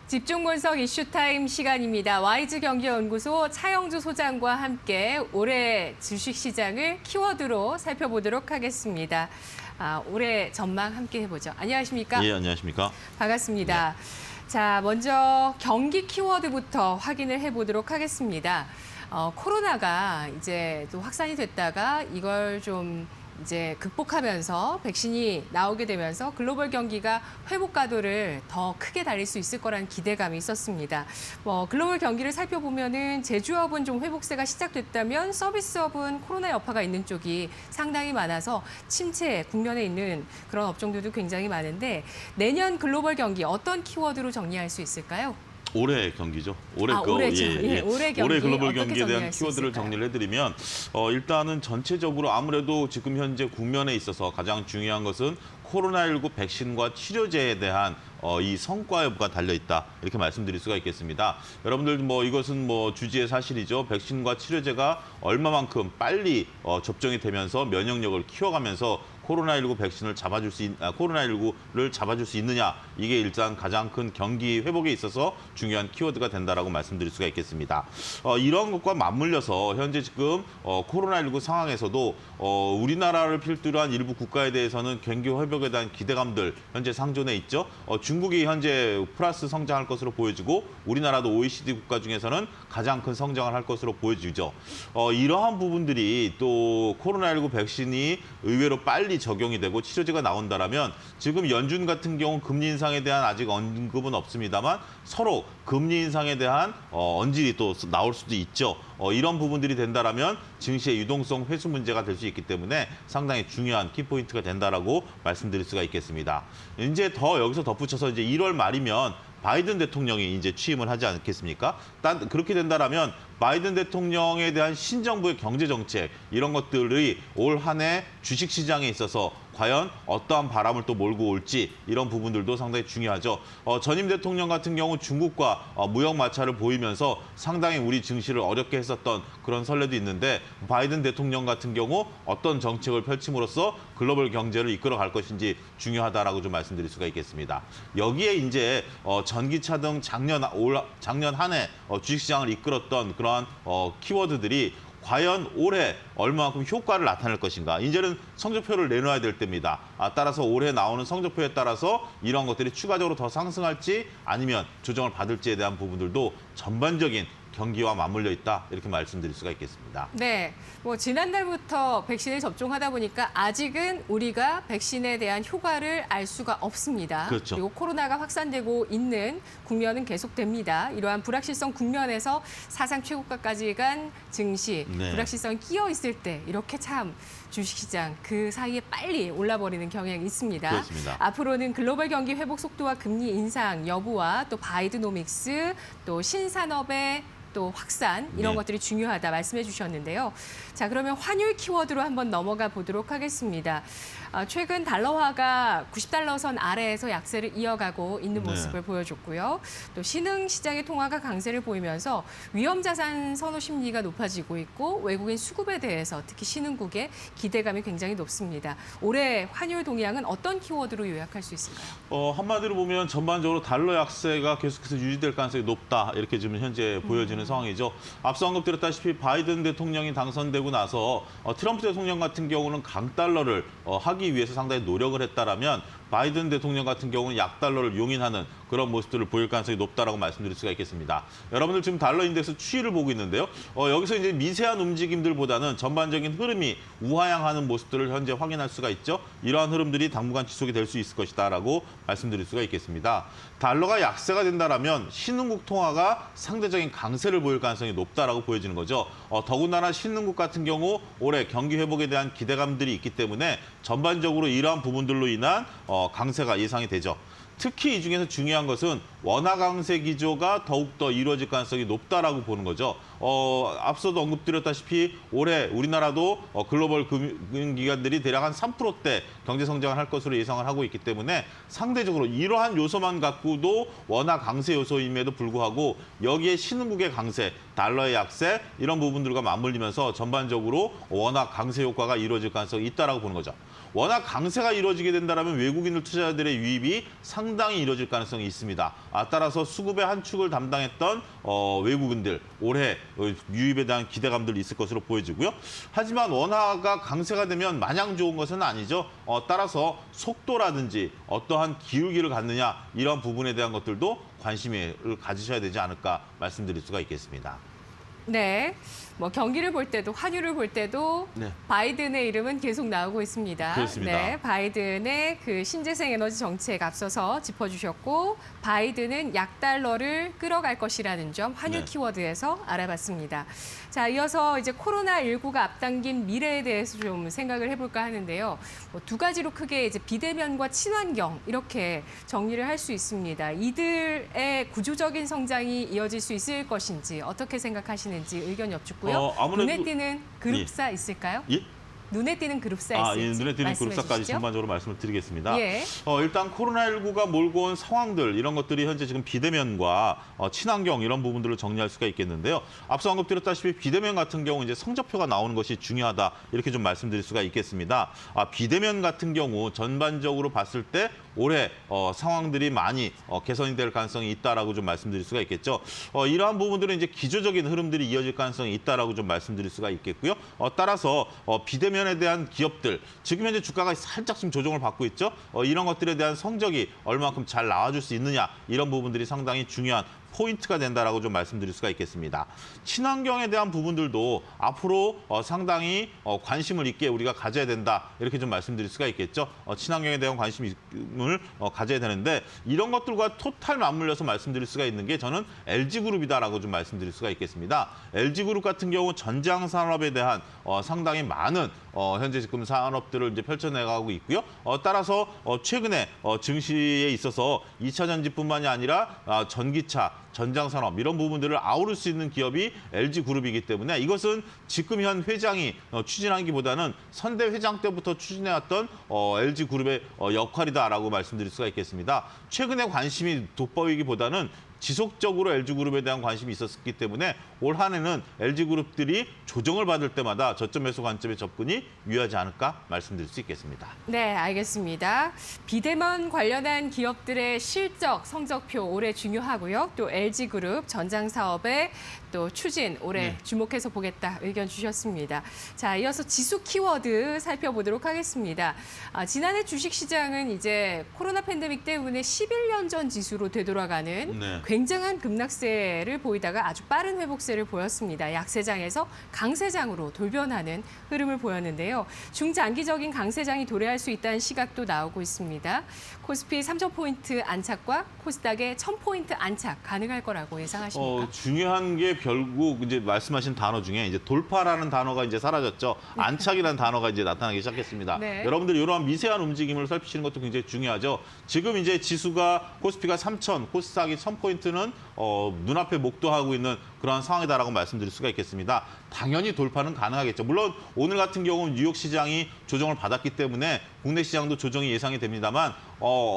집중 분석 이슈타임 시간입니다. YG경제연구소 차영주 소장과 함께 올해 주식시장을 키워드로 살펴보도록 하겠습니다. 올해 전망 함께 해보죠. 안녕하십니까? 예, 안녕하십니까? 반갑습니다. 자, 먼저 경기 키워드부터 확인을 해보도록 하겠습니다. 코로나가 이제 또 확산이 됐다가 이걸 좀 이제 극복하면서 백신이 나오게 되면서 글로벌 경기가 회복 가도를 더 크게 달릴 수 있을 거라는 기대감이 있었습니다. 글로벌 경기를 살펴보면은 제조업은 좀 회복세가 시작됐다면 서비스업은 코로나 여파가 있는 쪽이 상당히 많아서 침체 국면에 있는 그런 업종들도 굉장히 많은데 내년 글로벌 경기 어떤 키워드로 정리할 수 있을까요? 올해 경기죠. 올해죠. 올해 경기 올해 글로벌 어떻게 경기에 대한 정리할 수 키워드를 있을까요? 정리를 해드리면 일단은 전체적으로 아무래도 지금 현재 국면에 있어서 가장 중요한 것은 코로나19 백신과 치료제에 대한 이 성과 여부가 달려있다. 이렇게 말씀드릴 수가 있겠습니다. 여러분들 이것은 주지의 사실이죠. 백신과 치료제가 얼마만큼 빨리 접종이 되면서 면역력을 키워가면서 코로나19 백신을 코로나19를 잡아줄 수 있느냐. 이게 일단 가장 큰 경기 회복에 있어서 중요한 키워드가 된다라고 말씀드릴 수가 있겠습니다. 이런 것과 맞물려서 현재 지금 코로나19 상황에서도 우리나라를 필두로 한 일부 국가에 대해서는 경기 회복에 대한 기대감들 현재 상존해 있죠. 중국이 현재 플러스 성장할 것으로 보여지고 우리나라도 OECD 국가 중에서는 가장 큰 성장을 할 것으로 보여지죠. 이러한 부분들이 또 코로나19 백신이 의외로 빨리 적용이 되고 치료제가 나온다라면 지금 연준 같은 경우 금리 인상에 대한 아직 언급은 없습니다만 서로 금리 인상에 대한 언질이 또 나올 수도 있죠. 이런 부분들이 된다라면 증시의 유동성 회수 문제가 될 수 있기 때문에 상당히 중요한 키포인트가 된다라고 말씀드릴 수가 있겠습니다. 이제 여기서 덧붙여서 이제 1월 말이면 바이든 대통령이 이제 취임을 하지 않겠습니까? 그렇게 된다라면 바이든 대통령에 대한 신정부의 경제 정책 이런 것들이 올 한 해 주식 시장에 있어서 과연 어떠한 바람을 또 몰고 올지 이런 부분들도 상당히 중요하죠. 전임 대통령 같은 경우 중국과 무역 마찰을 보이면서 상당히 우리 증시를 어렵게 했었던 그런 선례도 있는데 바이든 대통령 같은 경우 어떤 정책을 펼침으로써 글로벌 경제를 이끌어갈 것인지 중요하다라고 좀 말씀드릴 수가 있겠습니다. 여기에 이제 전기차 등 작년 한 해 주식시장을 이끌었던 그러한 키워드들이 과연 올해 얼마만큼 효과를 나타낼 것인가. 이제는 성적표를 내놓아야 될 때입니다. 따라서 올해 나오는 성적표에 따라서 이런 것들이 추가적으로 더 상승할지 아니면 조정을 받을지에 대한 부분들도 전반적인 경기와 맞물려 있다. 이렇게 말씀드릴 수가 있겠습니다. 네, 지난달부터 백신을 접종하다 보니까 아직은 우리가 백신에 대한 효과를 알 수가 없습니다. 그렇죠. 그리고 코로나가 확산되고 있는 국면은 계속됩니다. 이러한 불확실성 국면에서 사상 최고가까지 간 증시, 네. 불확실성이 끼어 있을 때 이렇게 참 주식시장 그 사이에 빨리 올라버리는 경향이 있습니다. 그렇습니다. 앞으로는 글로벌 경기 회복 속도와 금리 인상 여부와 또 바이드노믹스, 또 신산업의 또 확산 이런 네. 것들이 중요하다 말씀해 주셨는데요. 자, 그러면 환율 키워드로 한번 넘어가 보도록 하겠습니다. 최근 달러화가 90달러 선 아래에서 약세를 이어가고 있는 네. 모습을 보여줬고요. 또 신흥시장의 통화가 강세를 보이면서 위험자산 선호 심리가 높아지고 있고 외국인 수급에 대해서 특히 신흥국의 기대감이 굉장히 높습니다. 올해 환율 동향은 어떤 키워드로 요약할 수 있을까요? 한마디로 보면 전반적으로 달러 약세가 계속해서 유지될 가능성이 높다. 이렇게 지금 현재 보여지는 상황이죠. 앞서 언급드렸다시피 바이든 대통령이 당선되고 나서 트럼프 대통령 같은 경우는 강달러를 하기 위해서 상당히 노력을 했다라면 바이든 대통령 같은 경우는 약달러를 용인하는 그런 모습들을 보일 가능성이 높다라고 말씀드릴 수가 있겠습니다. 여러분들 지금 달러 인덱스 추이를 보고 있는데요. 여기서 이제 미세한 움직임들보다는 전반적인 흐름이 우하향하는 모습들을 현재 확인할 수가 있죠. 이러한 흐름들이 당분간 지속이 될 수 있을 것이다라고 말씀드릴 수가 있겠습니다. 달러가 약세가 된다라면 신흥국 통화가 상대적인 강세를 보일 가능성이 높다라고 보여지는 거죠. 더군다나 신흥국 같은 경우 올해 경기 회복에 대한 기대감들이 있기 때문에 전반적으로 이러한 부분들로 인한 강세가 예상이 되죠. 특히 이 중에서 중요한 것은 원화 강세 기조가 더욱더 이루어질 가능성이 높다라고 보는 거죠. 앞서도 언급드렸다시피 올해 우리나라도 글로벌 금융기관들이 대략 한 3%대 경제 성장을 할 것으로 예상을 하고 있기 때문에 상대적으로 이러한 요소만 갖고도 원화 강세 요소임에도 불구하고 여기에 신흥국의 강세, 달러의 약세 이런 부분들과 맞물리면서 전반적으로 원화 강세 효과가 이루어질 가능성이 있다라고 보는 거죠. 워낙 강세가 이루어지게 된다면 외국인들 투자자들의 유입이 상당히 이루어질 가능성이 있습니다. 따라서 수급의 한 축을 담당했던 외국인들 올해 유입에 대한 기대감들이 있을 것으로 보여지고요. 하지만 원화가 강세가 되면 마냥 좋은 것은 아니죠. 따라서 속도라든지 어떠한 기울기를 갖느냐 이런 부분에 대한 것들도 관심을 가지셔야 되지 않을까 말씀드릴 수가 있겠습니다. 네, 뭐 경기를 볼 때도 환율을 볼 때도 네. 바이든의 이름은 계속 나오고 있습니다. 그렇습니다. 네, 바이든의 그 신재생 에너지 정책 앞서서 짚어주셨고 바이든은 약달러를 끌어갈 것이라는 점 환율 네. 키워드에서 알아봤습니다. 자, 이어서 이제 코로나19가 앞당긴 미래에 대해서 좀 생각을 해볼까 하는데요. 두 가지로 크게 이제 비대면과 친환경 이렇게 정리를 할 수 있습니다. 이들의 구조적인 성장이 이어질 수 있을 것인지 어떻게 생각하시는지 의견 여쭙고요. 아무래도- 눈에 띄는 그룹사 있을까요? 예? 눈에 띄는 그룹사 예, 있을지 눈에 띄는 말씀해 그룹사까지 주시죠. 전반적으로 말씀을 드리겠습니다. 예. 일단 코로나19가 몰고 온 상황들 이런 것들이 현재 지금 비대면과 친환경 이런 부분들을 정리할 수가 있겠는데요. 앞서 언급드렸다시피 비대면 같은 경우 이제 성적표가 나오는 것이 중요하다 이렇게 좀 말씀드릴 수가 있겠습니다. 비대면 같은 경우 전반적으로 봤을 때 올해 상황들이 많이 개선이 될 가능성이 있다라고 좀 말씀드릴 수가 있겠죠. 이러한 부분들은 이제 기조적인 흐름들이 이어질 가능성이 있다라고 좀 말씀드릴 수가 있겠고요. 따라서 비대면에 대한 기업들 지금 현재 주가가 살짝 좀 조정을 받고 있죠. 이런 것들에 대한 성적이 얼마만큼 잘 나와줄 수 있느냐 이런 부분들이 상당히 중요한 포인트가 된다라고 좀 말씀드릴 수가 있겠습니다. 친환경에 대한 부분들도 앞으로 상당히 관심을 있게 우리가 가져야 된다 이렇게 좀 말씀드릴 수가 있겠죠. 친환경에 대한 관심을 가져야 되는데 이런 것들과 토탈 맞물려서 말씀드릴 수가 있는 게 저는 LG그룹이다라고 좀 말씀드릴 수가 있겠습니다. LG그룹 같은 경우 전장 산업에 대한 상당히 많은 현재 지금 산업들을 이제 펼쳐내가고 있고요. 따라서 최근에 증시에 있어서 2차 전지뿐만이 아니라 전기차, 전장 산업 이런 부분들을 아우를 수 있는 기업이 LG그룹이기 때문에 이것은 지금 현 회장이 추진하기보다는 선대 회장 때부터 추진해왔던 LG그룹의 역할이다라고 말씀드릴 수가 있겠습니다. 최근에 관심이 돋보이기보다는 지속적으로 LG그룹에 대한 관심이 있었기 때문에 올 한 해는 LG그룹들이 조정을 받을 때마다 저점 매수 관점의 접근이 유효하지 않을까 말씀드릴 수 있겠습니다. 네, 알겠습니다. 비대면 관련한 기업들의 실적, 성적표 올해 중요하고요. 또 LG그룹 전장 사업의 또 추진 올해 네. 주목해서 보겠다 의견 주셨습니다. 자, 이어서 지수 키워드 살펴보도록 하겠습니다. 지난해 주식시장은 이제 코로나 팬데믹 때문에 11년 전 지수로 되돌아가는 네. 굉장한 급락세를 보이다가 아주 빠른 회복세를 보였습니다. 약세장에서 강세장으로 돌변하는 흐름을 보였는데요. 중장기적인 강세장이 도래할 수 있다는 시각도 나오고 있습니다. 코스피 3,000포인트 안착과 코스닥의 1,000포인트 안착 가능할 거라고 예상하십니까? 중요한 게 결국 이제 말씀하신 단어 중에 이제 돌파라는 단어가 이제 사라졌죠. 안착이라는 단어가 이제 나타나기 시작했습니다. 네. 여러분들이 이러한 미세한 움직임을 살피시는 것도 굉장히 중요하죠. 지금 이제 지수가 코스피가 3,000, 코스닥이 1,000포인트는 눈앞에 목도하고 있는 그런 상황이다라고 말씀드릴 수가 있겠습니다. 당연히 돌파는 가능하겠죠. 물론 오늘 같은 경우는 뉴욕 시장이 조정을 받았기 때문에 국내 시장도 조정이 예상이 됩니다만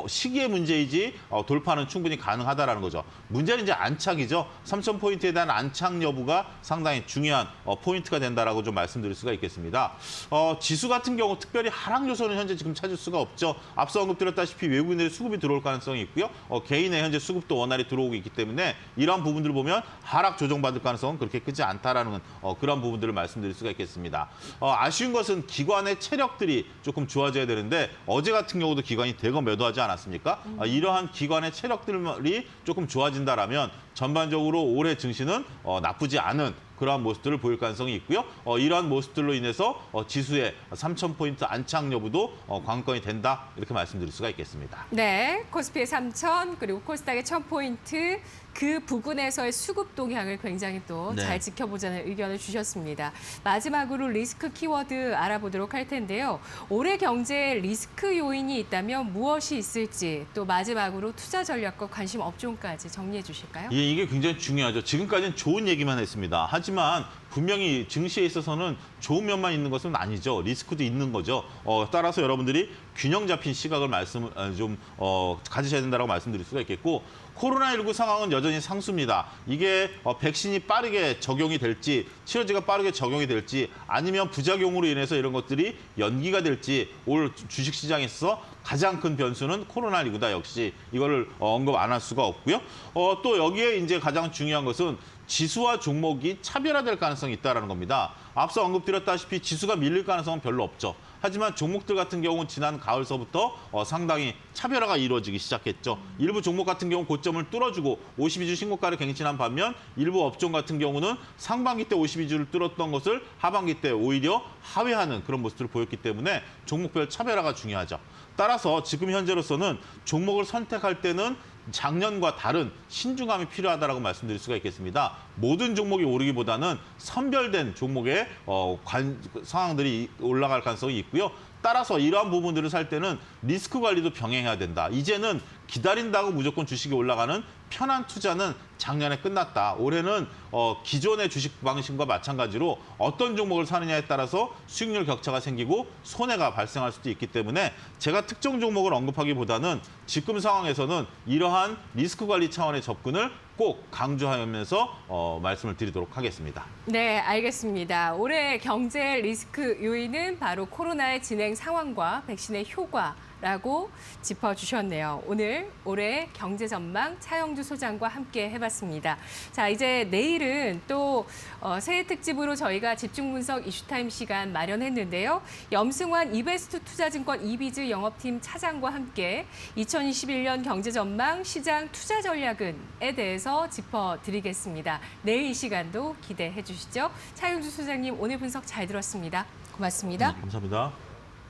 시기의 문제이지 돌파는 충분히 가능하다라는 거죠. 문제는 이제 안착이죠. 3,000포인트에 대한 안착 여부가 상당히 중요한 포인트가 된다라고 좀 말씀드릴 수가 있겠습니다. 지수 같은 경우 특별히 하락 요소는 현재 지금 찾을 수가 없죠. 앞서 언급드렸다시피 외국인들의 수급이 들어올 가능성이 있고요. 개인의 현재 수급도 원활히 들어오고 있기 때문에 이러한 부분들을 보면 하락 조정받을 가능성은 그렇게 크지 않다라는 그런 부분들을 말씀드릴 수가 있겠습니다. 아쉬운 것은 기관의 체력들이 조금 좋아져야 되는데 어제 같은 경우도 기관이 대거 매도하지 않았습니까? 이러한 기관의 체력들이 조금 좋아진다라면 전반적으로 올해 증시는 나쁘지 않은 그러한 모습들을 보일 가능성이 있고요. 이러한 모습들로 인해서 지수의 3,000포인트 안착 여부도 관건이 된다 이렇게 말씀드릴 수가 있겠습니다. 네, 코스피의 3,000 그리고 코스닥의 1,000포인트 그 부근에서의 수급 동향을 굉장히 또 잘 네. 지켜보자는 의견을 주셨습니다. 마지막으로 리스크 키워드 알아보도록 할 텐데요. 올해 경제에 리스크 요인이 있다면 무엇이 있을지 또 마지막으로 투자 전략과 관심 업종까지 정리해 주실까요? 예, 이게 굉장히 중요하죠. 지금까지는 좋은 얘기만 했습니다. 하지만 분명히 증시에 있어서는 좋은 면만 있는 것은 아니죠. 리스크도 있는 거죠. 따라서 여러분들이 균형 잡힌 시각을 가지셔야 된다고 말씀드릴 수가 있겠고, 코로나19 상황은 여전히 상수입니다. 이게 백신이 빠르게 적용이 될지, 치료제가 빠르게 적용이 될지, 아니면 부작용으로 인해서 이런 것들이 연기가 될지, 올 주식시장에서 가장 큰 변수는 코로나19다. 역시 이거를 언급 안 할 수가 없고요. 또 여기에 이제 가장 중요한 것은 지수와 종목이 차별화될 가능성이 있다는 겁니다. 앞서 언급드렸다시피 지수가 밀릴 가능성은 별로 없죠. 하지만 종목들 같은 경우는 지난 가을서부터 상당히 차별화가 이루어지기 시작했죠. 일부 종목 같은 경우 고점을 뚫어주고 52주 신고가를 갱신한 반면 일부 업종 같은 경우는 상반기 때 52주를 뚫었던 것을 하반기 때 오히려 하회하는 그런 모습을 보였기 때문에 종목별 차별화가 중요하죠. 따라서 지금 현재로서는 종목을 선택할 때는 작년과 다른 신중함이 필요하다고 말씀드릴 수가 있겠습니다. 모든 종목이 오르기보다는 선별된 종목의 상황들이 올라갈 가능성이 있고요. 따라서 이러한 부분들을 살 때는 리스크 관리도 병행해야 된다. 이제는 기다린다고 무조건 주식이 올라가는 편한 투자는 작년에 끝났다. 올해는 기존의 주식 방식과 마찬가지로 어떤 종목을 사느냐에 따라서 수익률 격차가 생기고 손해가 발생할 수도 있기 때문에 제가 특정 종목을 언급하기보다는 지금 상황에서는 이러한 리스크 관리 차원의 접근을 꼭 강조하면서 말씀을 드리도록 하겠습니다. 네, 알겠습니다. 올해 경제 리스크 요인은 바로 코로나의 진행 상황과 백신의 효과라고 짚어주셨네요. 오늘 올해 경제 전망 차영주 소장과 함께 해봤습니다. 자, 이제 내일은 또 새해 특집으로 저희가 집중 분석 이슈타임 시간 마련했는데요. 염승환 이베스트 투자증권 이비즈 영업팀 차장과 함께 2021년 경제 전망 시장 투자 전략은에 대해서 짚어드리겠습니다. 내일 이 시간도 기대해 주시죠. 차영주 소장님 오늘 분석 잘 들었습니다. 고맙습니다. 감사합니다.